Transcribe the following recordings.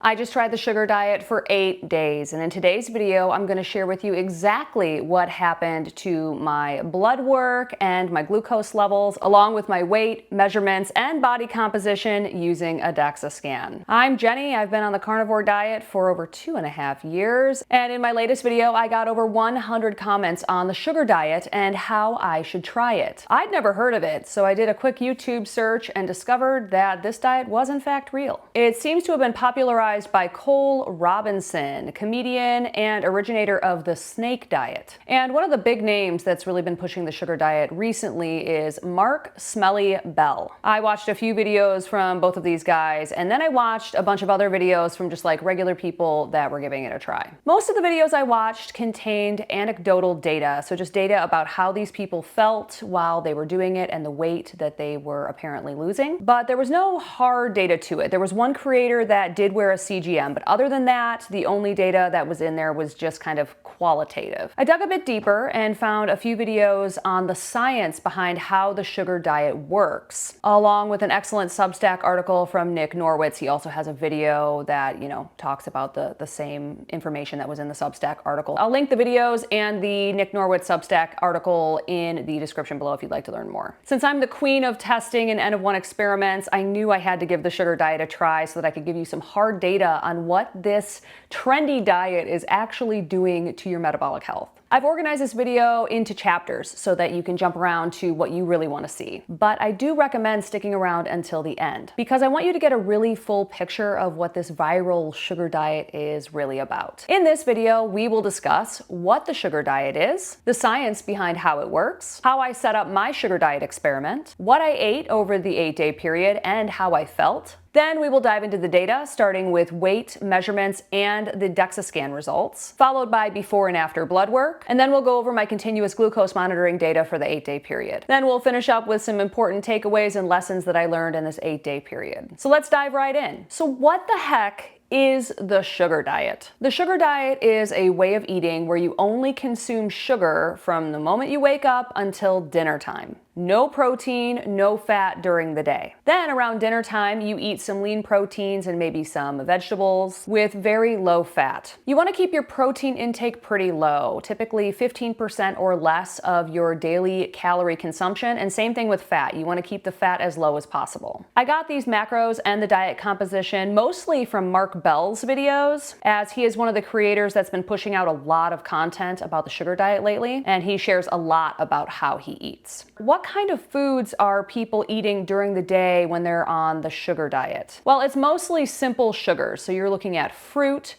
I just tried the sugar diet for 8 days, and in today's video, I'm going to share with you exactly what happened to my blood work and my glucose levels, along with my weight, measurements, and body composition using a DEXA scan. I'm Jenny. I've been on the carnivore diet for over 2.5 years, and in my latest video, I got over 100 comments on the sugar diet and how I should try it. I'd never heard of it, so I did a quick YouTube search and discovered that this diet was in fact real. It seems to have been popularized by Cole Robinson, comedian and originator of the snake diet. And one of the big names that's really been pushing the sugar diet recently is Mark Smelly Bell. I watched a few videos from both of these guys, and then I watched a bunch of other videos from just like regular people that were giving it a try. Most of the videos I watched contained anecdotal data, so just data about how these people felt while they were doing it and the weight that they were apparently losing. But there was no hard data to it. There was one creator that did wear a CGM, but other than that, the only data that was in there was just kind of qualitative. I dug a bit deeper and found a few videos on the science behind how the sugar diet works, along with an excellent Substack article from Nick Norwitz. He also has a video that, talks about the same information that was in the Substack article. I'll link the videos and the Nick Norwitz Substack article in the description below if you'd like to learn more. Since I'm the queen of testing and N-of-1 experiments, I knew I had to give the sugar diet a try so that I could give you some hard data on what this trendy diet is actually doing to your metabolic health. I've organized this video into chapters so that you can jump around to what you really want to see. But I do recommend sticking around until the end because I want you to get a really full picture of what this viral sugar diet is really about. In this video, we will discuss what the sugar diet is, the science behind how it works, how I set up my sugar diet experiment, what I ate over the 8-day period and how I felt. Then we will dive into the data, starting with weight, measurements, and the DEXA scan results, followed by before and after blood work, and then we'll go over my continuous glucose monitoring data for the 8-day period. Then we'll finish up with some important takeaways and lessons that I learned in this 8-day period. So let's dive right in. So what the heck is the sugar diet? The sugar diet is a way of eating where you only consume sugar from the moment you wake up until dinner time. No protein, no fat during the day. Then around dinner time, you eat some lean proteins and maybe some vegetables with very low fat. You want to keep your protein intake pretty low, typically 15% or less of your daily calorie consumption, and same thing with fat. You want to keep the fat as low as possible. I got these macros and the diet composition mostly from Mark Bell's videos, as he is one of the creators that's been pushing out a lot of content about the sugar diet lately, and he shares a lot about how he eats. What kind of foods are people eating during the day when they're on the sugar diet? Well, it's mostly simple sugars. So you're looking at fruit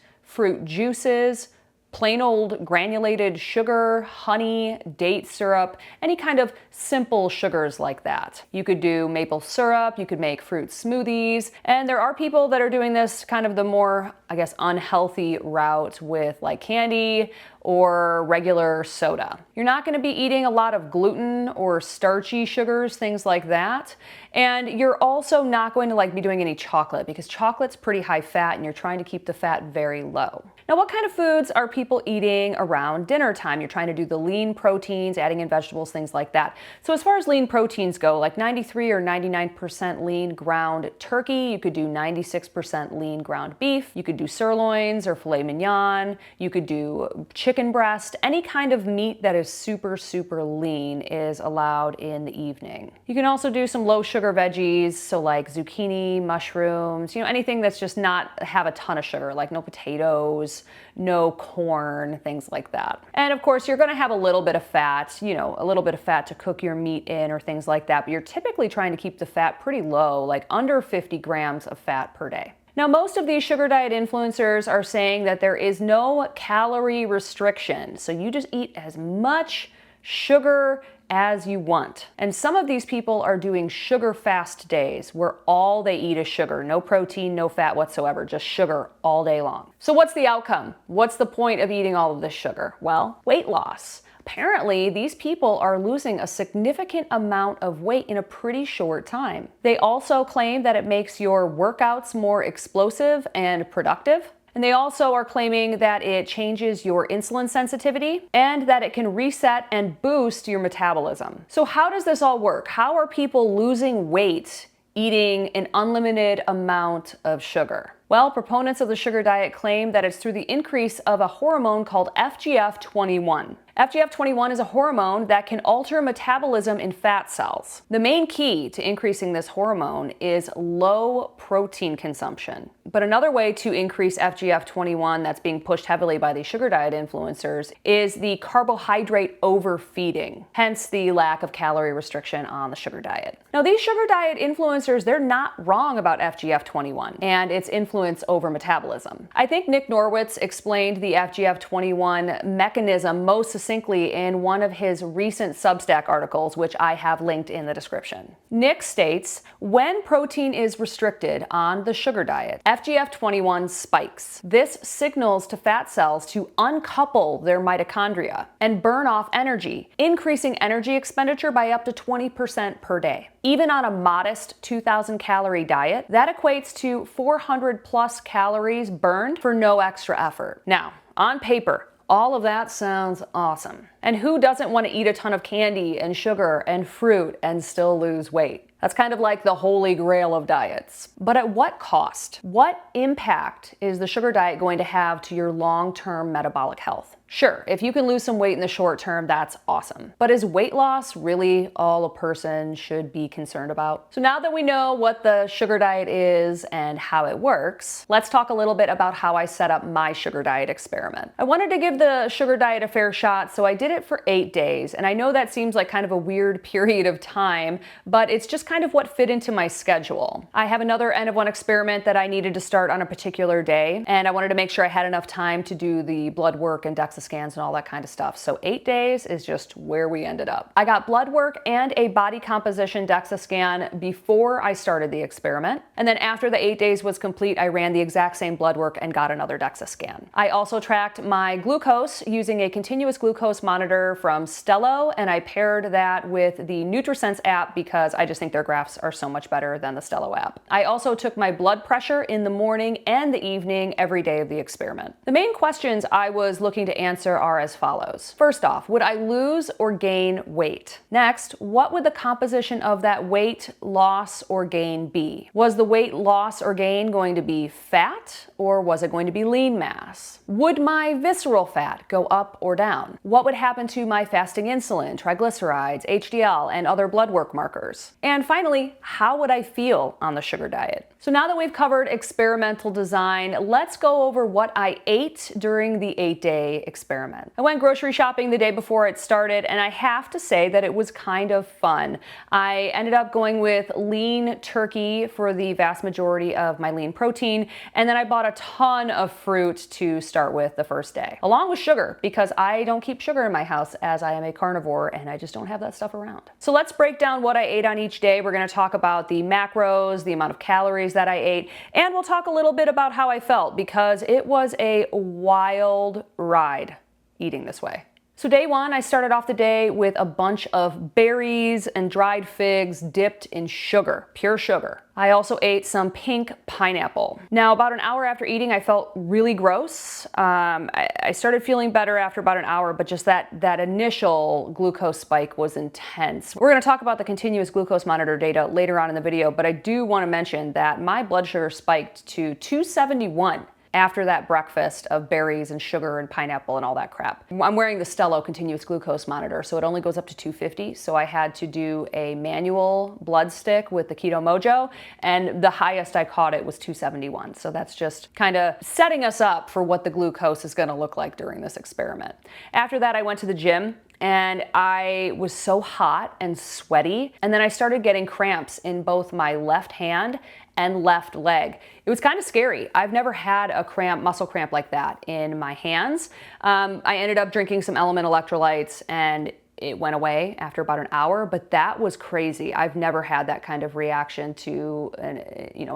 juices, plain old granulated sugar, honey, date syrup, any kind of simple sugars like that. You could do maple syrup, you could make fruit smoothies, and there are people that are doing this kind of the more, unhealthy route with like candy or regular soda. You're not going to be eating a lot of gluten or starchy sugars, things like that. And you're also not going to be doing any chocolate because chocolate's pretty high fat and you're trying to keep the fat very low. Now, what kind of foods are people eating around dinner time? You're trying to do the lean proteins, adding in vegetables, things like that. So as far as lean proteins go, like 93 or 99% lean ground turkey, you could do 96% lean ground beef, you could do sirloins or filet mignon, you could do chicken breast, any kind of meat that is super, super lean is allowed in the evening. You can also do some low sugar veggies, so like zucchini, mushrooms, anything that's just not have a ton of sugar, like no potatoes, no corn, things like that. And of course, you're gonna have a little bit of fat, a little bit of fat to cook your meat in or things like that, but you're typically trying to keep the fat pretty low, like under 50 grams of fat per day. Now, most of these sugar diet influencers are saying that there is no calorie restriction, so you just eat as much sugar as you want. And some of these people are doing sugar fast days where all they eat is sugar, no protein, no fat whatsoever, just sugar all day long. So what's the outcome? What's the point of eating all of this sugar? Well, weight loss. Apparently, these people are losing a significant amount of weight in a pretty short time. They also claim that it makes your workouts more explosive and productive. And they also are claiming that it changes your insulin sensitivity and that it can reset and boost your metabolism. So how does this all work? How are people losing weight eating an unlimited amount of sugar? Well, proponents of the sugar diet claim that it's through the increase of a hormone called FGF21. FGF21 is a hormone that can alter metabolism in fat cells. The main key to increasing this hormone is low protein consumption. But another way to increase FGF21 that's being pushed heavily by these sugar diet influencers is the carbohydrate overfeeding, hence the lack of calorie restriction on the sugar diet. Now, these sugar diet influencers, they're not wrong about FGF21 and its influence over metabolism. I think Nick Norwitz explained the FGF21 mechanism most succinctly in one of his recent Substack articles, which I have linked in the description. Nick states, when protein is restricted on the sugar diet, FGF21 spikes. This signals to fat cells to uncouple their mitochondria and burn off energy, increasing energy expenditure by up to 20% per day. Even on a modest 2,000 calorie diet, that equates to 400 plus calories burned for no extra effort. Now, on paper, all of that sounds awesome. And who doesn't want to eat a ton of candy and sugar and fruit and still lose weight? That's kind of like the holy grail of diets. But at what cost? What impact is the sugar diet going to have to your long-term metabolic health? Sure, if you can lose some weight in the short term, that's awesome. But is weight loss really all a person should be concerned about? So now that we know what the sugar diet is and how it works, let's talk a little bit about how I set up my sugar diet experiment. I wanted to give the sugar diet a fair shot, so I did it for 8 days. And I know that seems like kind of a weird period of time, but it's just kind of what fit into my schedule. I have another N of 1 experiment that I needed to start on a particular day, and I wanted to make sure I had enough time to do the blood work and DEXA scans and all that kind of stuff. So 8 days is just where we ended up. I got blood work and a body composition DEXA scan before I started the experiment. And then after the 8 days was complete, I ran the exact same blood work and got another DEXA scan. I also tracked my glucose using a continuous glucose monitor from Stello, and I paired that with the NutriSense app because I just think their graphs are so much better than the Stello app. I also took my blood pressure in the morning and the evening every day of the experiment. The main questions I was looking to answer are as follows. First off, would I lose or gain weight? Next, what would the composition of that weight loss or gain be? Was the weight loss or gain going to be fat, or was it going to be lean mass? Would my visceral fat go up or down? What would happen to my fasting insulin, triglycerides, HDL, and other blood work markers? And finally, how would I feel on the sugar diet? So now that we've covered experimental design, let's go over what I ate during the 8-day experiment. I went grocery shopping the day before it started, and I have to say that it was kind of fun. I ended up going with lean turkey for the vast majority of my lean protein, and then I bought a ton of fruit to start with the first day, along with sugar, because I don't keep sugar in my house as I am a carnivore and I just don't have that stuff around. So let's break down what I ate on each day. We're going to talk about the macros, the amount of calories that I ate, and we'll talk a little bit about how I felt, because it was a wild ride eating this way. So day one, I started off the day with a bunch of berries and dried figs dipped in sugar, pure sugar. I also ate some pink pineapple. Now, about an hour after eating, I felt really gross. I started feeling better after about an hour, but just that initial glucose spike was intense. We're gonna talk about the continuous glucose monitor data later on in the video, but I do wanna mention that my blood sugar spiked to 271 after that breakfast of berries and sugar and pineapple and all that crap. I'm wearing the Stello continuous glucose monitor, so it only goes up to 250, so I had to do a manual blood stick with the Keto Mojo, and the highest I caught it was 271. So that's just kind of setting us up for what the glucose is gonna look like during this experiment. After that, I went to the gym, and I was so hot and sweaty, and then I started getting cramps in both my left hand and left leg. It was kind of scary. I've never had a muscle cramp like that in my hands. I ended up drinking some Element electrolytes, and it went away after about an hour, but that was crazy. I've never had that kind of reaction to an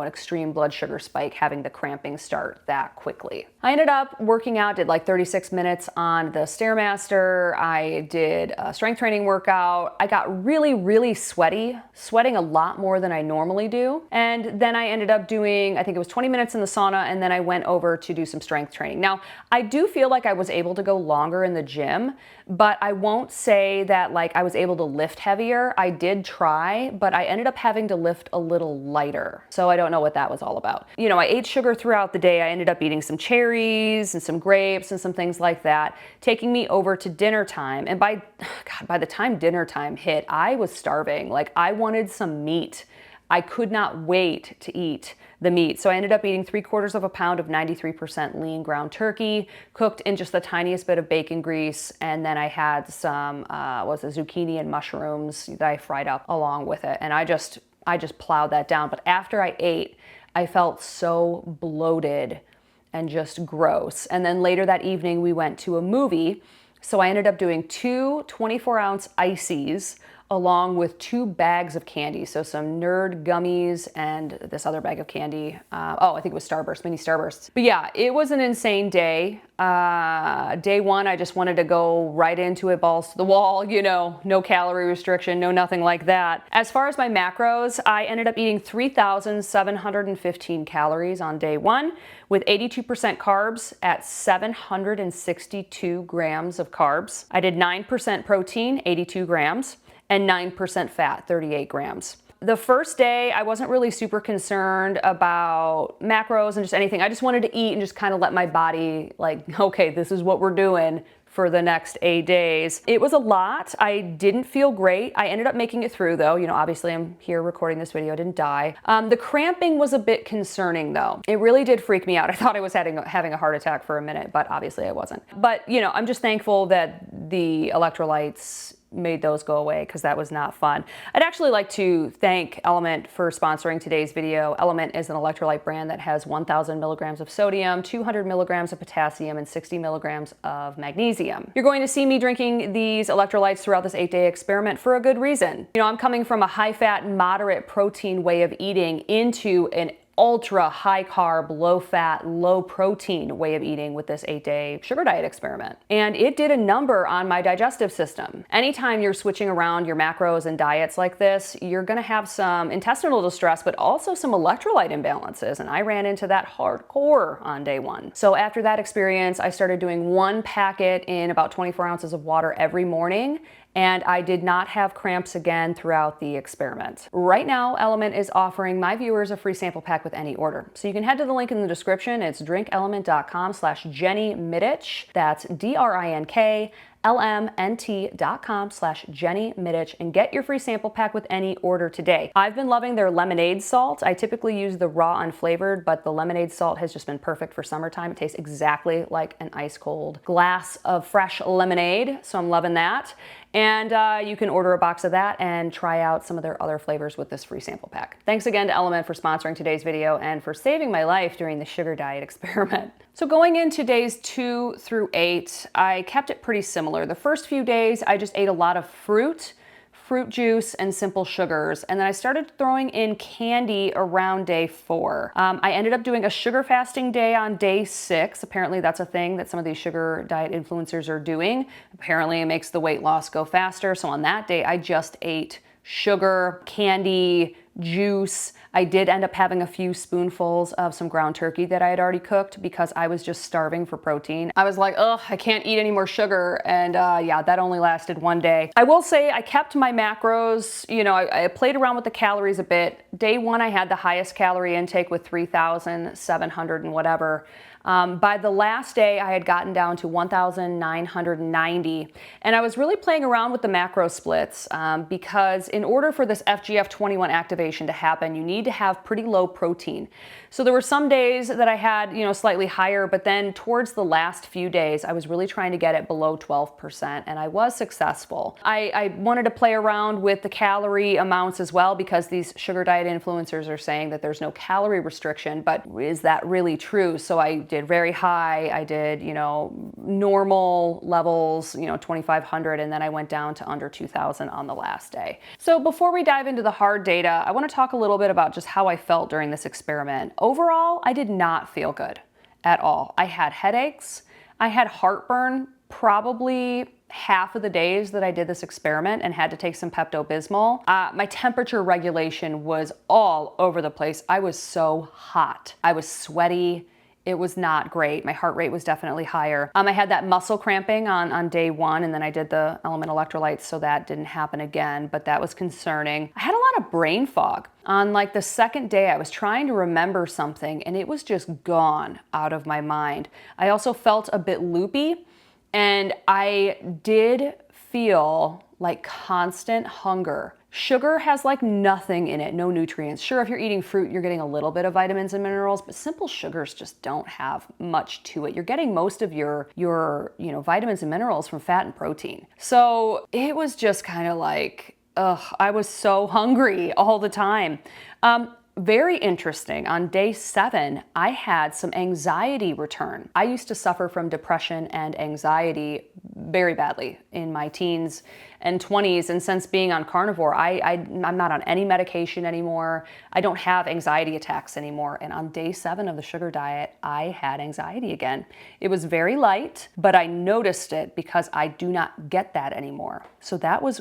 extreme blood sugar spike, having the cramping start that quickly. I ended up working out, did like 36 minutes on the Stairmaster. I did a strength training workout. I got really, really sweating a lot more than I normally do. And then I ended up doing, I think it was 20 minutes in the sauna, and then I went over to do some strength training. Now, I do feel like I was able to go longer in the gym, but I won't say say that like I was able to lift heavier. I did try, but I ended up having to lift a little lighter. So I don't know what that was all about. You know, I ate sugar throughout the day. I ended up eating some cherries and some grapes and some things like that, taking me over to dinner time. And by the time dinner time hit, I was starving. Like I wanted some meat. I could not wait to eat the meat. So I ended up eating 3/4 of a pound of 93% lean ground turkey, cooked in just the tiniest bit of bacon grease. And then I had some, zucchini and mushrooms that I fried up along with it. And I just plowed that down. But after I ate, I felt so bloated and just gross. And then later that evening, we went to a movie. So I ended up doing 2 24-ounce ices along with 2 bags of candy. So some Nerd gummies and this other bag of candy. I think it was Starburst, mini Starbursts. But yeah, it was an insane day. Day one, I just wanted to go right into it, balls to the wall, you know, no calorie restriction, no nothing like that. As far as my macros, I ended up eating 3,715 calories on day one with 82% carbs at 762 grams of carbs. I did 9% protein, 82 grams, and 9% fat, 38 grams. The first day, I wasn't really super concerned about macros and just anything. I just wanted to eat and just kind of let my body like, okay, this is what we're doing for the next 8 days. It was a lot. I didn't feel great. I ended up making it through though. You know, obviously I'm here recording this video, I didn't die. The cramping was a bit concerning though. It really did freak me out. I thought I was having a heart attack for a minute, but obviously I wasn't. But you know, I'm just thankful that the electrolytes made those go away because that was not fun. I'd actually like to thank Element for sponsoring today's video. Element is an electrolyte brand that has 1,000 milligrams of sodium, 200 milligrams of potassium, and 60 milligrams of magnesium. You're going to see me drinking these electrolytes throughout this 8-day experiment for a good reason. You know, I'm coming from a high-fat, moderate protein way of eating into an ultra high carb, low fat, low protein way of eating with this 8-day sugar diet experiment. And it did a number on my digestive system. Anytime you're switching around your macros and diets like this, you're gonna have some intestinal distress, but also some electrolyte imbalances. And I ran into that hardcore on day one. So after that experience, I started doing 1 packet in about 24 ounces of water every morning. And I did not have cramps again throughout the experiment. Right now, Element is offering my viewers a free sample pack with any order. So you can head to the link in the description. It's drinkelement.com/Jenny Mitich. That's DRINKLMNT.com/Jenny Mitich and get your free sample pack with any order today. I've been loving their lemonade salt. I typically use the raw unflavored, but the lemonade salt has just been perfect for summertime. It tastes exactly like an ice cold glass of fresh lemonade. So I'm loving that. And you can order a box of that and try out some of their other flavors with this free sample pack. Thanks again to Element for sponsoring today's video and for saving my life during the sugar diet experiment. So going into days 2 through 8, I kept it pretty similar. The first few days, I just ate a lot of fruit juice, and simple sugars. And then I started throwing in candy around day 4. I ended up doing a sugar fasting day on day 6. Apparently that's a thing that some of these sugar diet influencers are doing. Apparently it makes the weight loss go faster. So on that day, I just ate sugar, candy, juice. I did end up having a few spoonfuls of some ground turkey that I had already cooked because I was just starving for protein. I was like, ugh, I can't eat any more sugar. And yeah, that only lasted 1 day. I will say I kept my macros, you know, I played around with the calories a bit. Day 1, I had the highest calorie intake with 3,700 and whatever. By the last day, I had gotten down to 1,990, and I was really playing around with the macro splits because in order for this FGF21 activation to happen, you need to have pretty low protein. So there were some days that I had, you know, slightly higher, but then towards the last few days, I was really trying to get it below 12%, and I was successful. I wanted to play around with the calorie amounts as well because these sugar diet influencers are saying that there's no calorie restriction, but is that really true? So I did very high, I did, you know, normal levels, you know, 2,500, and then I went down to under 2,000 on the last day. So before we dive into the hard data, I want to talk a little bit about just how I felt during this experiment. Overall, I did not feel good at all. I had headaches, I had heartburn probably half of the days that I did this experiment and had to take some Pepto-Bismol. My temperature regulation was all over the place. I was so hot. I was sweaty. it was not great. My heart rate was definitely higher. I had that muscle cramping on day 1, and then I did the element electrolytes, so that didn't happen again, but that was concerning. I had a lot of brain fog. On like the second day, I was trying to remember something and it was just gone out of my mind. I also felt a bit loopy, and I did feel like constant hunger. Sugar has like nothing in it, no nutrients. Sure, if you're eating fruit, you're getting a little bit of vitamins and minerals, but simple sugars just don't have much to it. You're getting most of your vitamins and minerals from fat and protein. So it was just kind of like, I was so hungry all the time. Very interesting. On day 7, I had some anxiety return. I used to suffer from depression and anxiety very badly in my teens and 20s, and since being on Carnivore, I'm not on any medication anymore. I don't have anxiety attacks anymore, and on day 7 of the sugar diet, I had anxiety again. It was very light, but I noticed it because I do not get that anymore. So that was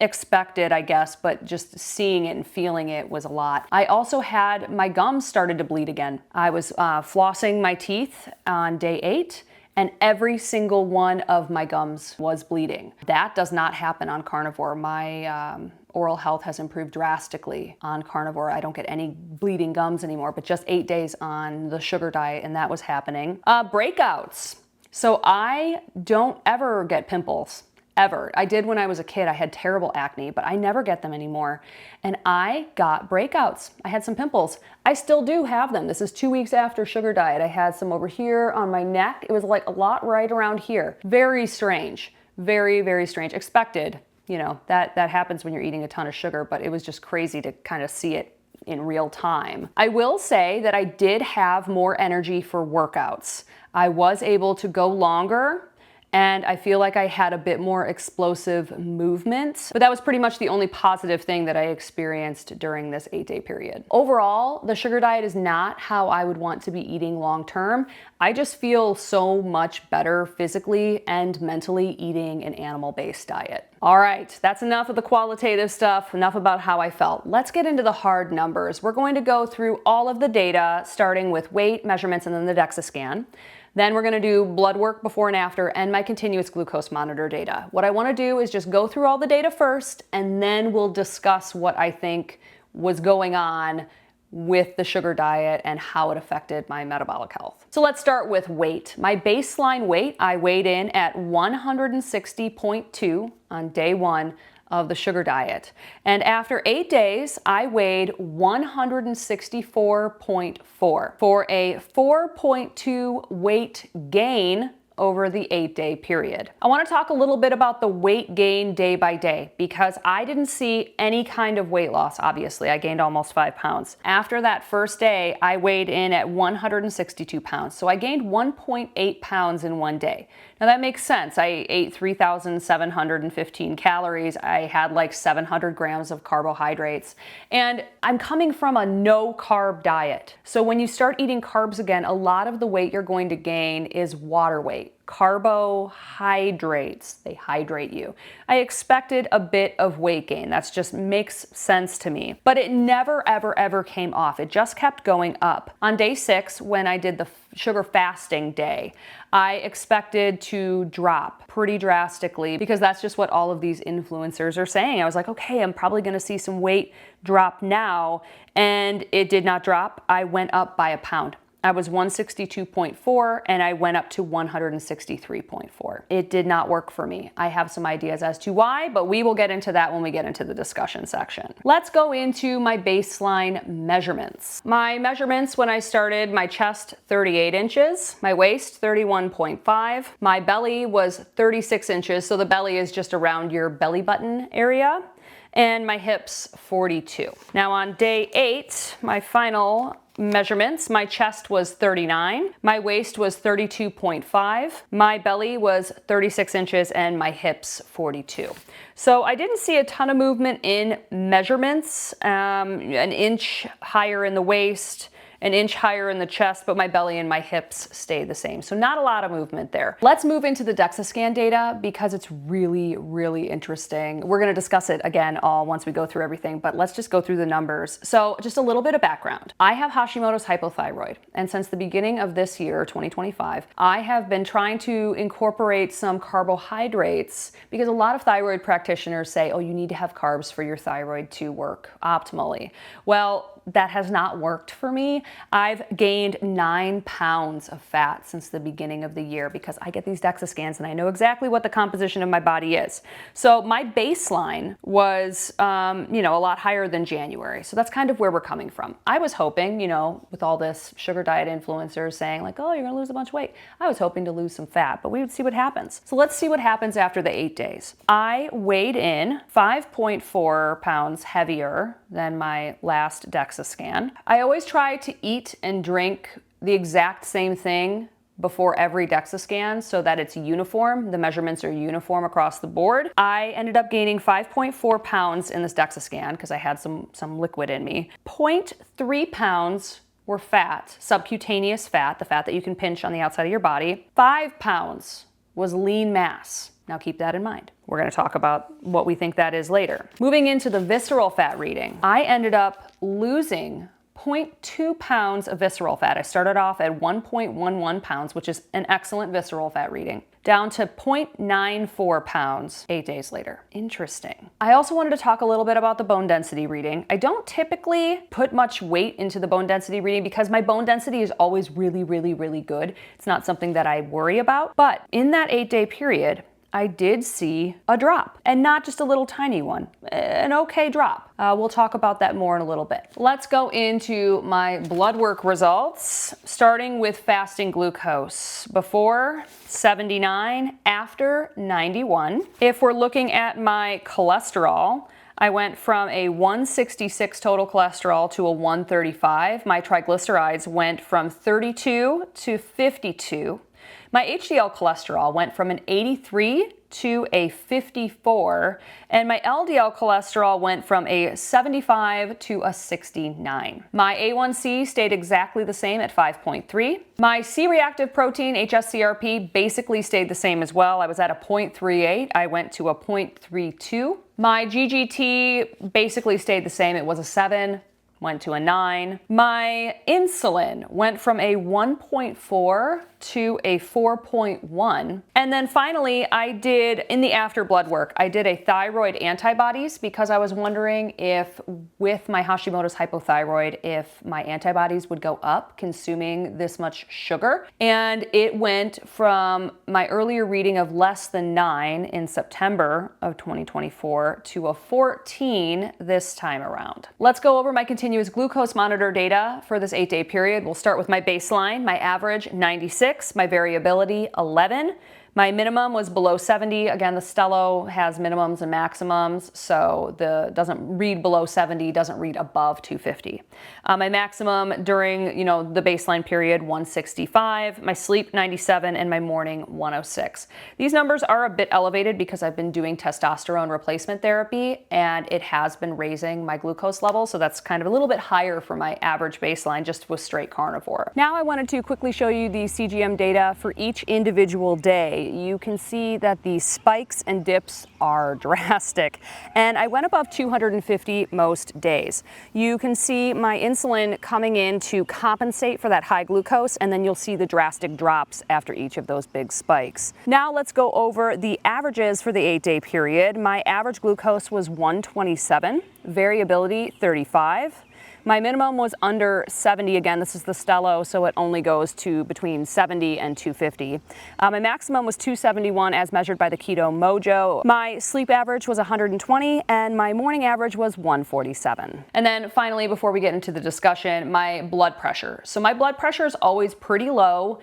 expected, I guess, but just seeing it and feeling it was a lot. I also had my gums started to bleed again. I was flossing my teeth on day 8, and every single one of my gums was bleeding. That does not happen on Carnivore. My oral health has improved drastically on Carnivore. I don't get any bleeding gums anymore, but just 8 days on the sugar diet, and that was happening. Breakouts. So I don't ever get pimples. Ever. I did when I was a kid. I had terrible acne, but I never get them anymore. And I got breakouts. I had some pimples. I still do have them. This is 2 weeks after sugar diet. I had some over here on my neck. It was like a lot right around here. Very strange. Very, very strange. Expected. You know, that happens when you're eating a ton of sugar, but it was just crazy to kind of see it in real time. I will say that I did have more energy for workouts. I was able to go longer, and I feel like I had a bit more explosive movement, but that was pretty much the only positive thing that I experienced during this 8-day period. Overall, the sugar diet is not how I would want to be eating long term. I just feel so much better physically and mentally eating an animal-based diet. All right, that's enough of the qualitative stuff, enough about how I felt. Let's get into the hard numbers. We're going to go through all of the data, starting with weight, measurements, and then the DEXA scan. Then we're gonna do blood work before and after and my continuous glucose monitor data. What I wanna do is just go through all the data first, and then we'll discuss what I think was going on with the sugar diet and how it affected my metabolic health. So let's start with weight. My baseline weight, I weighed in at 160.2 on day 1 of the sugar diet. And after 8 days, I weighed 164.4 for a 4.2 weight gain over the 8-day period. I want to talk a little bit about the weight gain day by day because I didn't see any kind of weight loss. Obviously, I gained almost 5 pounds. After that first day, I weighed in at 162 pounds. So I gained 1.8 pounds in 1 day. Now that makes sense. I ate 3,715 calories. I had like 700 grams of carbohydrates, and I'm coming from a no carb diet. So when you start eating carbs again, a lot of the weight you're going to gain is water weight. Carbohydrates, they hydrate you. I expected a bit of weight gain. That just makes sense to me. But it never, ever, ever came off. It just kept going up. On day 6, when I did the sugar fasting day, I expected to drop pretty drastically because that's just what all of these influencers are saying. I was like, okay, I'm probably gonna see some weight drop now, and it did not drop. I went up by a pound. I was 162.4 and I went up to 163.4. It did not work for me. I have some ideas as to why, but we will get into that when we get into the discussion section. Let's go into my baseline measurements. My measurements when I started, my chest 38 inches, my waist 31.5, my belly was 36 inches, so the belly is just around your belly button area, and my hips 42. Now on day 8, my final measurements, my chest was 39, my waist was 32.5, my belly was 36 inches, and my hips 42. So I didn't see a ton of movement in measurements, an inch higher in the waist, an inch higher in the chest, but my belly and my hips stay the same. So not a lot of movement there. Let's move into the DEXA scan data because it's really, really interesting. We're gonna discuss it again all once we go through everything, but let's just go through the numbers. So just a little bit of background. I have Hashimoto's hypothyroid, and since the beginning of this year, 2025, I have been trying to incorporate some carbohydrates because a lot of thyroid practitioners say, oh, you need to have carbs for your thyroid to work optimally. Well, that has not worked for me. I've gained 9 pounds of fat since the beginning of the year because I get these DEXA scans and I know exactly what the composition of my body is. So my baseline was, a lot higher than January. So that's kind of where we're coming from. I was hoping, with all this sugar diet influencers saying like, oh, you're gonna lose a bunch of weight. I was hoping to lose some fat, but we would see what happens. So let's see what happens after the 8 days. I weighed in 5.4 pounds heavier than my last DEXA scan. I always try to eat and drink the exact same thing before every DEXA scan so that it's uniform. The measurements are uniform across the board. I ended up gaining 5.4 pounds in this DEXA scan because I had some liquid in me. 0.3 pounds were fat, subcutaneous fat, the fat that you can pinch on the outside of your body. 5 pounds was lean mass. Now keep that in mind. We're gonna talk about what we think that is later. Moving into the visceral fat reading, I ended up losing 0.2 pounds of visceral fat. I started off at 1.11 pounds, which is an excellent visceral fat reading, down to 0.94 pounds 8 days later. Interesting. I also wanted to talk a little bit about the bone density reading. I don't typically put much weight into the bone density reading because my bone density is always really, really, really good. It's not something that I worry about. But in that 8-day period, I did see a drop, and not just a little tiny one, an okay drop. We'll talk about that more in a little bit. Let's go into my blood work results, starting with fasting glucose. Before 79, after 91. If we're looking at my cholesterol, I went from a 166 total cholesterol to a 135. My triglycerides went from 32 to 52. My HDL cholesterol went from an 83 to a 54, and my LDL cholesterol went from a 75 to a 69. My A1C stayed exactly the same at 5.3. My C-reactive protein, HSCRP, basically stayed the same as well. I was at a 0.38. I went to a 0.32. My GGT basically stayed the same. It was a 7. Went to a 9. My insulin went from a 1.4 to a 4.1. And then finally, I did, in the after blood work, I did a thyroid antibodies because I was wondering if with my Hashimoto's hypothyroid, if my antibodies would go up consuming this much sugar. And it went from my earlier reading of less than 9 in September of 2024 to a 14 this time around. Let's go over my continuous glucose monitor data for this 8-day period. We'll start with my baseline, my average 96, my variability 11. My minimum was below 70. Again, the Stello has minimums and maximums, so doesn't read below 70, doesn't read above 250. My maximum during the baseline period 165, my sleep 97, and my morning 106. These numbers are a bit elevated because I've been doing testosterone replacement therapy, and it has been raising my glucose level, so that's kind of a little bit higher for my average baseline just with straight carnivore. Now I wanted to quickly show you the CGM data for each individual day. You can see that the spikes and dips are drastic, and I went above 250 most days. You can see my insulin coming in to compensate for that high glucose, and then you'll see the drastic drops after each of those big spikes. Now let's go over the averages for the 8-day period. My average glucose was 127, variability 35. My minimum was under 70. Again, this is the Stello, so it only goes to between 70 and 250. My maximum was 271 as measured by the Keto Mojo. My sleep average was 120, and my morning average was 147. And then finally, before we get into the discussion, my blood pressure. So my blood pressure is always pretty low.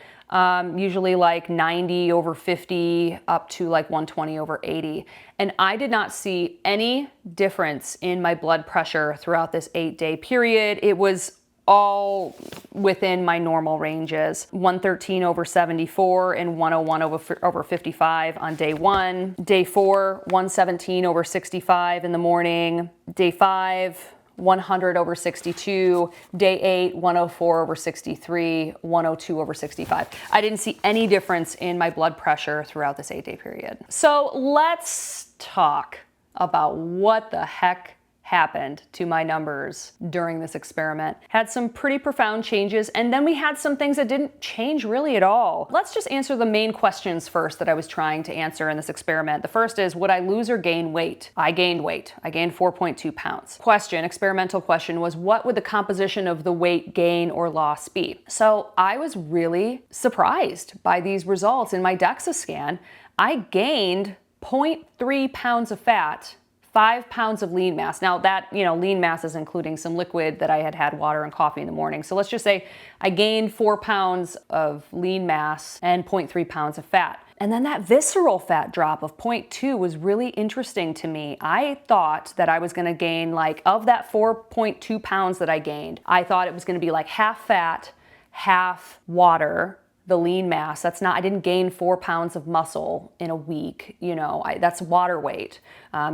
Usually like 90 over 50 up to like 120 over 80. And I did not see any difference in my blood pressure throughout this 8-day period. It was all within my normal ranges. 113 over 74 and 101 over 55 on day 1. Day 4, 117 over 65 in the morning. Day 5, 100 over 62, day 8, 104 over 63, 102 over 65. I didn't see any difference in my blood pressure throughout this 8-day period. So let's talk about what the heck happened to my numbers during this experiment. Had some pretty profound changes, and then we had some things that didn't change really at all. Let's just answer the main questions first that I was trying to answer in this experiment. The first is, would I lose or gain weight? I gained weight. I gained 4.2 pounds. Experimental question was, what would the composition of the weight gain or loss be? So I was really surprised by these results. In my DEXA scan, I gained 0.3 pounds of fat, 5 pounds of lean mass. Now that, lean mass is including some liquid that I had water and coffee in the morning. So let's just say I gained 4 pounds of lean mass and 0.3 pounds of fat. And then that visceral fat drop of 0.2 was really interesting to me. I thought that I was gonna gain, of that 4.2 pounds that I gained, I thought it was gonna be like half fat, half water. The lean mass, I didn't gain 4 pounds of muscle in a week. That's water weight.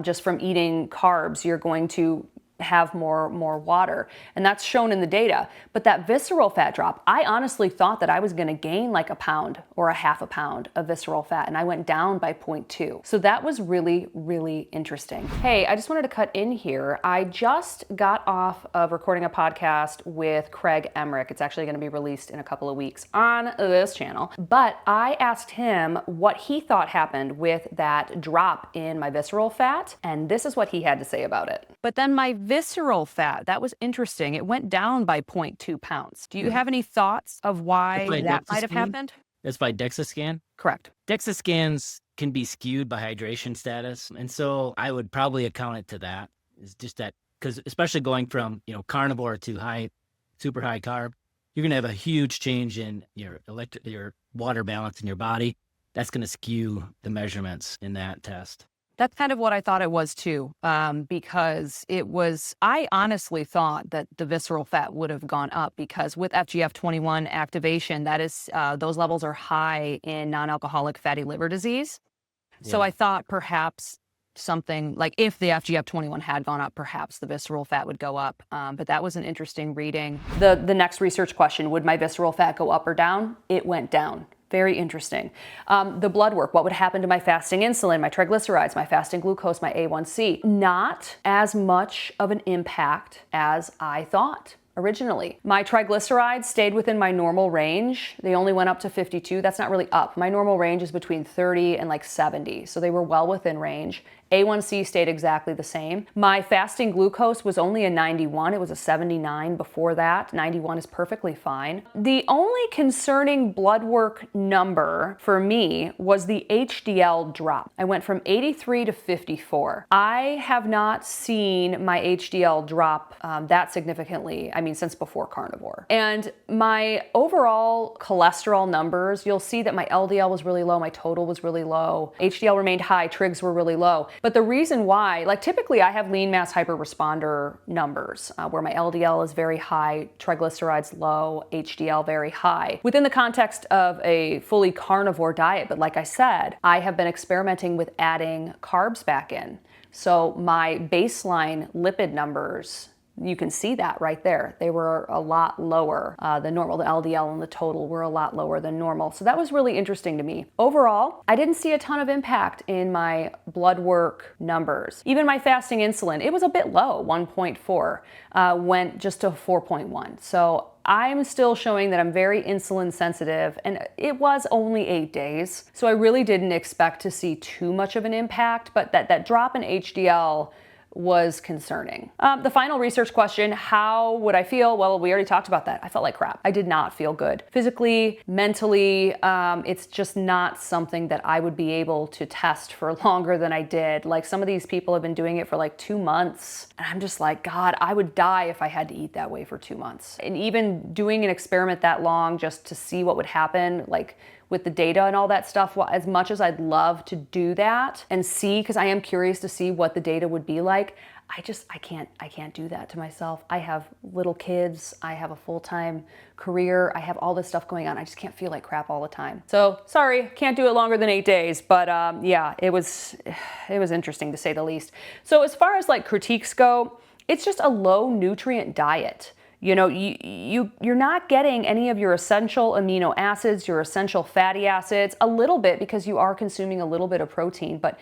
Just from eating carbs, you're going to have more water, and that's shown in the data. But that visceral fat drop, I honestly thought that I was going to gain like a pound or a half a pound of visceral fat, and I went down by 0.2. So that was really, really interesting. Hey, I just wanted to cut in here. I just got off of recording a podcast with Craig Emmerich. It's actually going to be released in a couple of weeks on this channel. But I asked him what he thought happened with that drop in my visceral fat, and this is what he had to say about it. But then my visceral fat, that was interesting. It went down by 0.2 pounds. Do you have any thoughts of why that might have happened? That's by DEXA scan? Correct. DEXA scans can be skewed by hydration status. And so I would probably account it to that. It's just that, because especially going from, carnivore to super high carb, you're going to have a huge change in your water balance in your body. That's going to skew the measurements in that test. That's kind of what I thought it was too, because I honestly thought that the visceral fat would have gone up, because with FGF21 activation, that is, those levels are high in non-alcoholic fatty liver disease. So I thought perhaps something like, if the FGF21 had gone up, perhaps the visceral fat would go up. But that was an interesting reading. The next research question, would my visceral fat go up or down? It went down. Very interesting. The blood work, what would happen to my fasting insulin, my triglycerides, my fasting glucose, my A1C? Not as much of an impact as I thought originally. My triglycerides stayed within my normal range. They only went up to 52. That's not really up. My normal range is between 30 and 70. So they were well within range. A1C stayed exactly the same. My fasting glucose was only a 91. It was a 79 before that. 91 is perfectly fine. The only concerning blood work number for me was the HDL drop. I went from 83 to 54. I have not seen my HDL drop that significantly, since before carnivore. And my overall cholesterol numbers, you'll see that my LDL was really low, my total was really low, HDL remained high, trigs were really low. But the reason why, typically I have lean mass hyperresponder numbers where my LDL is very high, triglycerides low, HDL very high, within the context of a fully carnivore diet. But like I said, I have been experimenting with adding carbs back in. So my baseline lipid numbers, you can see that right there. They were a lot lower than normal. The LDL and the total were a lot lower than normal. So that was really interesting to me. Overall, I didn't see a ton of impact in my blood work numbers. Even my fasting insulin, it was a bit low, 1.4, went just to 4.1. So I'm still showing that I'm very insulin sensitive, and it was only 8 days. So I really didn't expect to see too much of an impact, but that drop in HDL was concerning. The final research question, how would I feel? Well, we already talked about that. I felt like crap. I did not feel good. Physically, mentally, it's just not something that I would be able to test for longer than I did. Some of these people have been doing it for 2 months. And I'm just like, God, I would die if I had to eat that way for 2 months. And even doing an experiment that long just to see what would happen, with the data and all that stuff, as much as I'd love to do that and see, because I am curious to see what the data would be like, I can't do that to myself. I have little kids, I have a full-time career, I have all this stuff going on. I just can't feel like crap all the time. So sorry, can't do it longer than 8 days, but yeah, it was interesting to say the least. So as far as critiques go, It's just a low nutrient diet. You know, you're not getting any of your essential amino acids, your essential fatty acids, a little bit because you are consuming a little bit of protein, but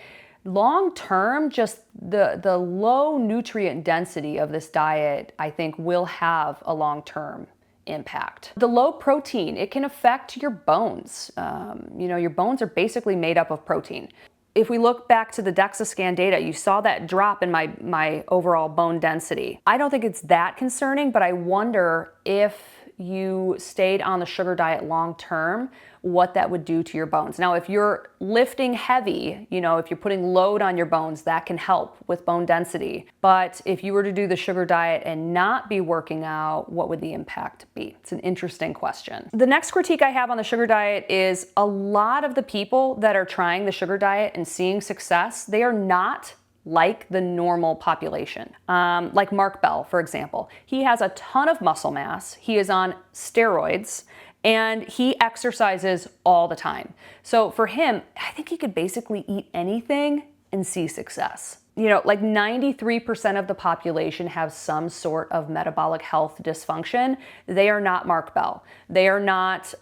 long term, just the low nutrient density of this diet, I think, will have a long term impact. The low protein, it can affect your bones. You know, your bones are basically made up of protein. If we look back to the DEXA scan data, you saw that drop in my overall bone density. I don't think it's that concerning, but I wonder if you stayed on the sugar diet long term, what that would do to your bones. Now, if you're lifting heavy, you know, if you're putting load on your bones, that can help with bone density. But if you were to do the sugar diet and not be working out, what would the impact be? It's an interesting question. The next critique I have on the sugar diet is a lot of the people that are trying the sugar diet and seeing success, they are not like the normal population. Like Mark Bell, for example. He has a ton of muscle mass. He is on steroids and he exercises all the time. So for him, I think he could basically eat anything and see success. You know, like 93% of the population have some sort of metabolic health dysfunction. They are not Mark Bell. They are not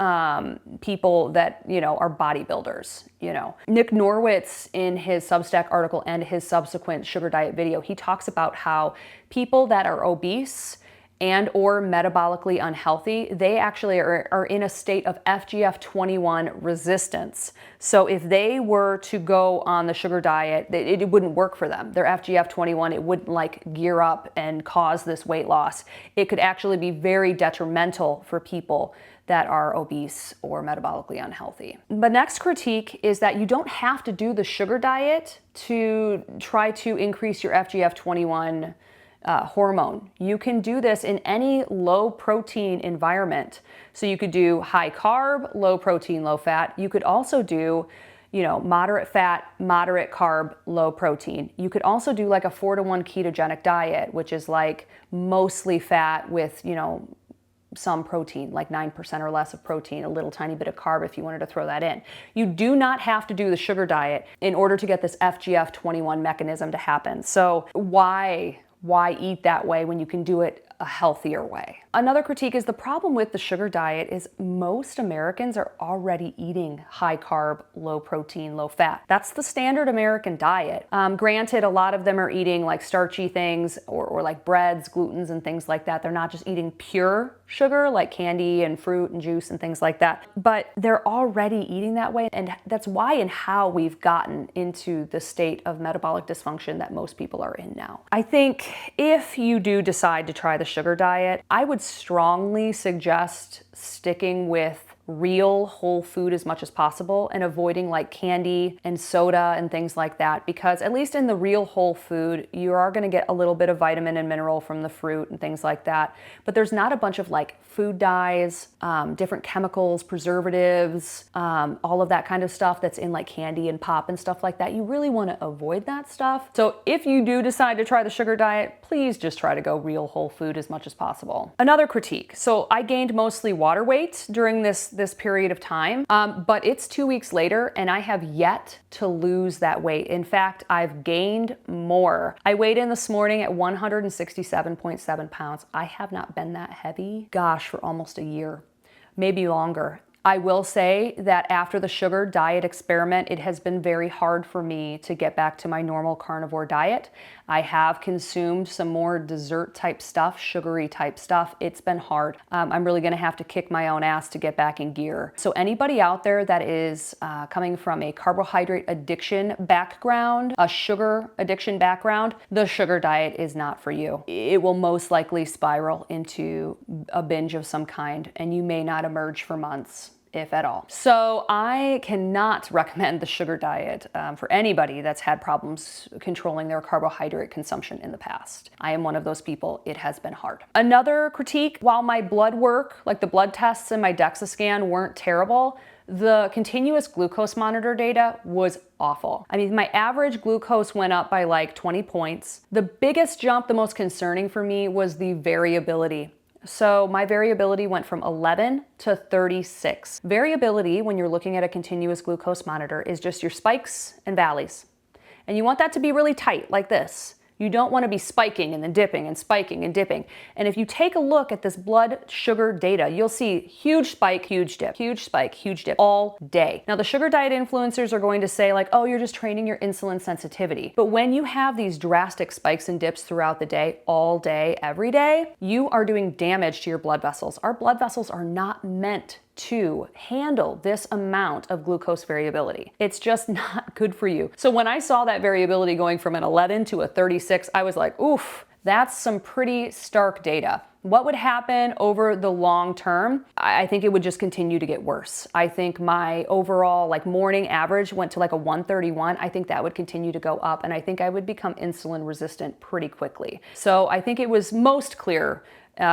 people that, you know, are bodybuilders, you know. Nick Norwitz, in his Substack article and his subsequent sugar diet video, he talks about how people that are obese and or metabolically unhealthy, they actually are in a state of FGF21 resistance. So if they were to go on the sugar diet, it wouldn't work for them. Their FGF21, it wouldn't like gear up and cause this weight loss. It could actually be very detrimental for people that are obese or metabolically unhealthy. The next critique is that you don't have to do the sugar diet to try to increase your FGF21 hormone. You can do this in any low protein environment. So you could do high carb, low protein, low fat. You could also do, you know, moderate fat, moderate carb, low protein. You could also do like a 4-to-1 ketogenic diet, which is like mostly fat with, you know, some protein, like 9% or less of protein, a little tiny bit of carb if you wanted to throw that in. You do not have to do the sugar diet in order to get this FGF21 mechanism to happen. So why eat that way when you can do it a healthier way? Another critique is the problem with the sugar diet is most Americans are already eating high carb, low protein, low fat. That's the standard American diet. Granted, a lot of them are eating like starchy things or like breads, glutens and things like that. They're not just eating pure sugar like candy and fruit and juice and things like that, but they're already eating that way. And that's why and how we've gotten into the state of metabolic dysfunction that most people are in now. I think if you do decide to try the sugar diet, I would strongly suggest sticking with real whole food as much as possible and avoiding like candy and soda and things like that, because at least in the real whole food, you are going to get a little bit of vitamin and mineral from the fruit and things like that. But there's not a bunch of like food dyes, different chemicals, preservatives, all of that kind of stuff that's in like candy and pop and stuff like that. You really want to avoid that stuff. So if you do decide to try the sugar diet, please just try to go real whole food as much as possible. Another critique. So I gained mostly water weight during this period of time, but it's 2 weeks later and I have yet to lose that weight. In fact, I've gained more. I weighed in this morning at 167.7 pounds. I have not been that heavy, gosh, for almost a year, maybe longer. I will say that after the sugar diet experiment, it has been very hard for me to get back to my normal carnivore diet. I have consumed some more dessert type stuff, sugary type stuff. It's been hard. I'm really gonna have to kick my own ass to get back in gear. So anybody out there that is coming from a carbohydrate addiction background, a sugar addiction background, the sugar diet is not for you. It will most likely spiral into a binge of some kind and you may not emerge for months, if at all. So I cannot recommend the sugar diet for anybody that's had problems controlling their carbohydrate consumption in the past. I am one of those people. It has been hard. Another critique, while my blood work, like the blood tests and my DEXA scan weren't terrible, the continuous glucose monitor data was awful. I mean, my average glucose went up by like 20 points. The biggest jump, the most concerning for me, was the variability. So my variability went from 11 to 36. Variability, when you're looking at a continuous glucose monitor, is just your spikes and valleys. And you want that to be really tight, like this. You don't want to be spiking and then dipping and spiking and dipping. And if you take a look at this blood sugar data, you'll see huge spike, huge dip, huge spike, huge dip all day. Now the sugar diet influencers are going to say like, oh, you're just training your insulin sensitivity. But when you have these drastic spikes and dips throughout the day, all day, every day, you are doing damage to your blood vessels. Our blood vessels are not meant to handle this amount of glucose variability. It's just not good for you. So when I saw that variability going from an 11 to a 36, I was like, oof, that's some pretty stark data. What would happen over the long term? I think it would just continue to get worse. I think my overall like morning average went to like a 131. I think that would continue to go up, and I think I would become insulin resistant pretty quickly. So I think it was most clear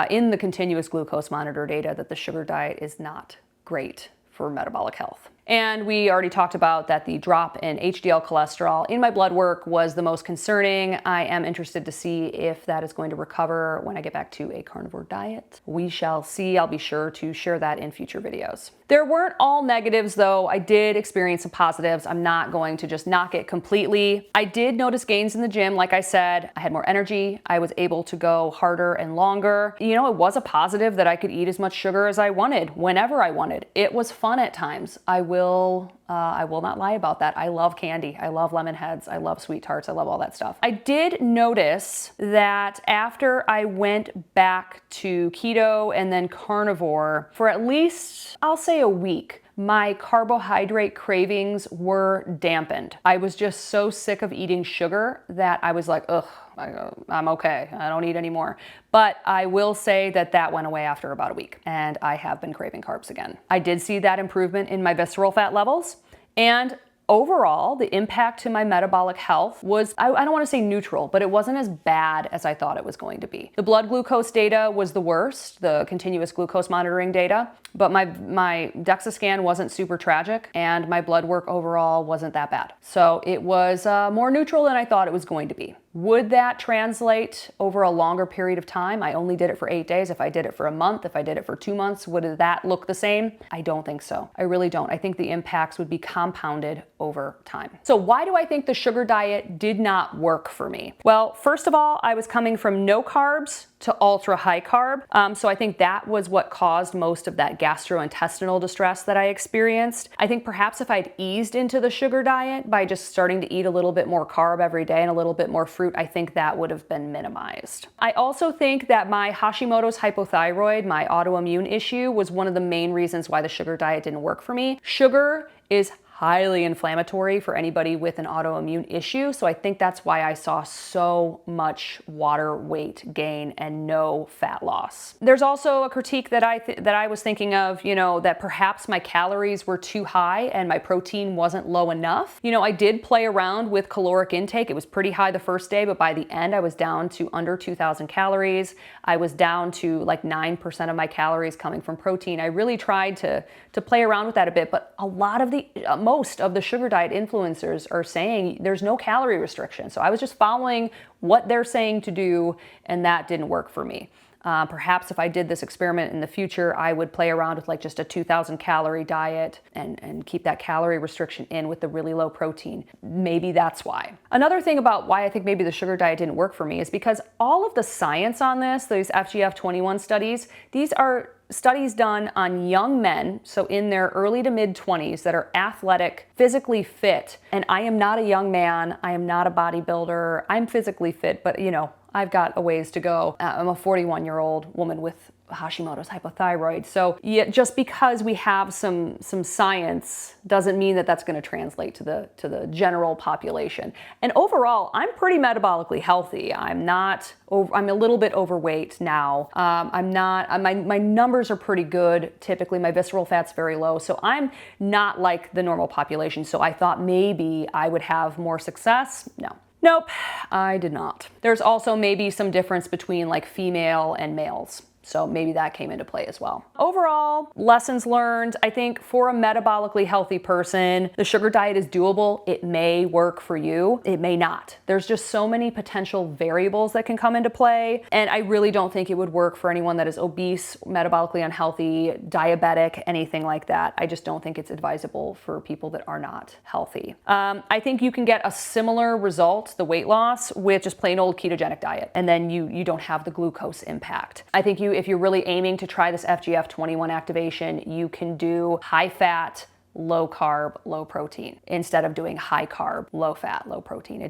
in the continuous glucose monitor data that the sugar diet is not great for metabolic health. And we already talked about that the drop in HDL cholesterol in my blood work was the most concerning. I am interested to see if that is going to recover when I get back to a carnivore diet. We shall see. I'll be sure to share that in future videos. There weren't all negatives though. I did experience some positives. I'm not going to just knock it completely. I did notice gains in the gym. Like I said, I had more energy. I was able to go harder and longer. You know, it was a positive that I could eat as much sugar as I wanted, whenever I wanted. It was fun at times. I will not lie about that. I love candy. I love lemon heads. I love sweet tarts. I love all that stuff. I did notice that after I went back to keto and then carnivore for at least, I'll say a week, my carbohydrate cravings were dampened. I was just so sick of eating sugar that I was like, ugh, I'm okay. I don't eat anymore. But I will say that that went away after about a week, and I have been craving carbs again. I did see that improvement in my visceral fat levels, and overall, the impact to my metabolic health was, I don't want to say neutral, but it wasn't as bad as I thought it was going to be. The blood glucose data was the worst, the continuous glucose monitoring data, but my DEXA scan wasn't super tragic, and my blood work overall wasn't that bad. So it was more neutral than I thought it was going to be. Would that translate over a longer period of time? I only did it for 8 days. If I did it for a month, if I did it for 2 months, would that look the same? I don't think so. I really don't. I think the impacts would be compounded over time. So why do I think the sugar diet did not work for me? Well, first of all, I was coming from no carbs to ultra high carb. So I think that was what caused most of that gastrointestinal distress that I experienced. I think perhaps if I'd eased into the sugar diet by just starting to eat a little bit more carb every day and a little bit more fruit, I think that would have been minimized. I also think that my Hashimoto's hypothyroid, my autoimmune issue, was one of the main reasons why the sugar diet didn't work for me. Sugar is highly inflammatory for anybody with an autoimmune issue. So I think that's why I saw so much water weight gain and no fat loss. There's also a critique that I was thinking of, you know, that perhaps my calories were too high and my protein wasn't low enough. You know, I did play around with caloric intake. It was pretty high the first day, but by the end I was down to under 2,000 calories. I was down to like 9% of my calories coming from protein. I really tried to play around with that a bit, but a lot of the most of the sugar diet influencers are saying there's no calorie restriction. So I was just following what they're saying to do, and that didn't work for me. Perhaps if I did this experiment in the future, I would play around with like just a 2,000 calorie diet and keep that calorie restriction in with the really low protein. Maybe that's why. Another thing about why I think maybe the sugar diet didn't work for me is because all of the science on this, these FGF21 studies, these are studies done on young men, so in their early to mid 20s, that are athletic, physically fit. And I am not a young man. I am not a bodybuilder. I'm physically fit, but you know, I've got a ways to go. I'm a 41-year-old woman with Hashimoto's hypothyroid. So yeah, just because we have some science doesn't mean that that's going to translate to the general population. And overall, I'm pretty metabolically healthy. I'm a little bit overweight now. My numbers are pretty good. Typically, my visceral fat's very low. So I'm not like the normal population. So I thought maybe I would have more success. No. Nope, I did not. There's also maybe some difference between like female and males. So maybe that came into play as well. Overall, lessons learned, I think for a metabolically healthy person, the sugar diet is doable. It may work for you. It may not. There's just so many potential variables that can come into play. And I really don't think it would work for anyone that is obese, metabolically unhealthy, diabetic, anything like that. I just don't think it's advisable for people that are not healthy. I think you can get a similar result, the weight loss, with just plain old ketogenic diet. And then you don't have the glucose impact. I think if you're really aiming to try this FGF21 activation, you can do high fat, low carb, low protein, instead of doing high carb, low fat, low protein.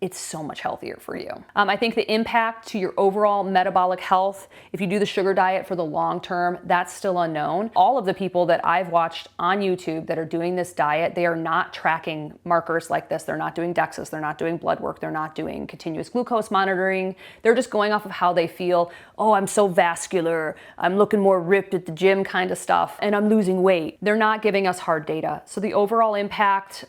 It's so much healthier for you. I think the impact to your overall metabolic health, if you do the sugar diet for the long term, that's still unknown. All of the people that I've watched on YouTube that are doing this diet, they are not tracking markers like this. They're not doing DEXAs, they're not doing blood work, they're not doing continuous glucose monitoring. They're just going off of how they feel. Oh, I'm so vascular, I'm looking more ripped at the gym kind of stuff, and I'm losing weight. They're not giving us hard data. So the overall impact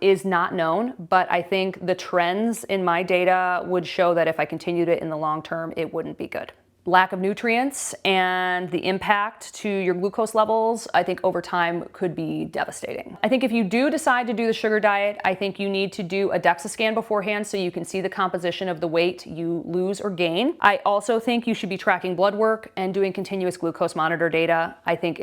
is not known, but I think the trends in my data would show that if I continued it in the long term, it wouldn't be good. Lack of nutrients and the impact to your glucose levels, I think over time could be devastating. I think if you do decide to do the sugar diet, I think you need to do a DEXA scan beforehand so you can see the composition of the weight you lose or gain. I also think you should be tracking blood work and doing continuous glucose monitor data. I think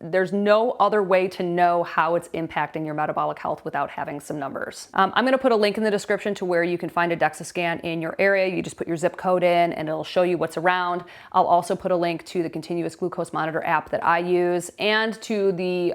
there's no other way to know how it's impacting your metabolic health without having some numbers. I'm gonna put a link in the description to where you can find a DEXA scan in your area. You just put your zip code in and it'll show you what's around. I'll also put a link to the continuous glucose monitor app that I use and to the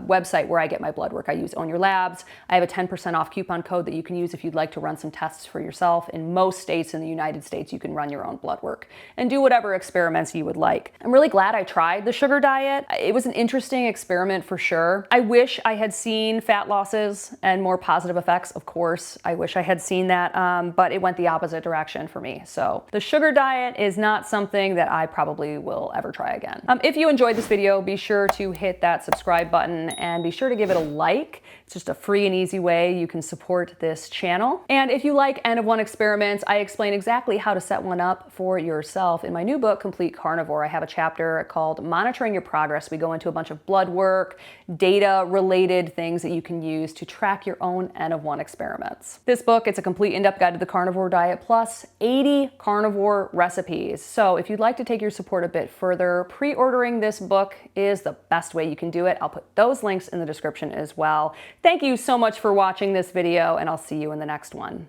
website where I get my blood work. I use Own Your Labs. I have a 10% off coupon code that you can use if you'd like to run some tests for yourself. In most states in the United States, you can run your own blood work and do whatever experiments you would like. I'm really glad I tried the sugar diet. It was an interesting experiment for sure. I wish I had seen fat losses and more positive effects, of course. I wish I had seen that, but it went the opposite direction for me. So the sugar diet is not something that I probably will ever try again. If you enjoyed this video, be sure to hit that subscribe button and be sure to give it a like. It's just a free and easy way you can support this channel. And if you like N of 1 experiments, I explain exactly how to set one up for yourself in my new book, Complete Carnivore. I have a chapter called Monitoring Your Progress. We go into a bunch of blood work, data-related things that you can use to track your own N of 1 experiments. This book, it's a complete in-depth guide to the carnivore diet plus 80 carnivore recipes. So if you'd like to take your support a bit further, pre-ordering this book is the best way you can do it. I'll put those links in the description as well. Thank you so much for watching this video, and I'll see you in the next one.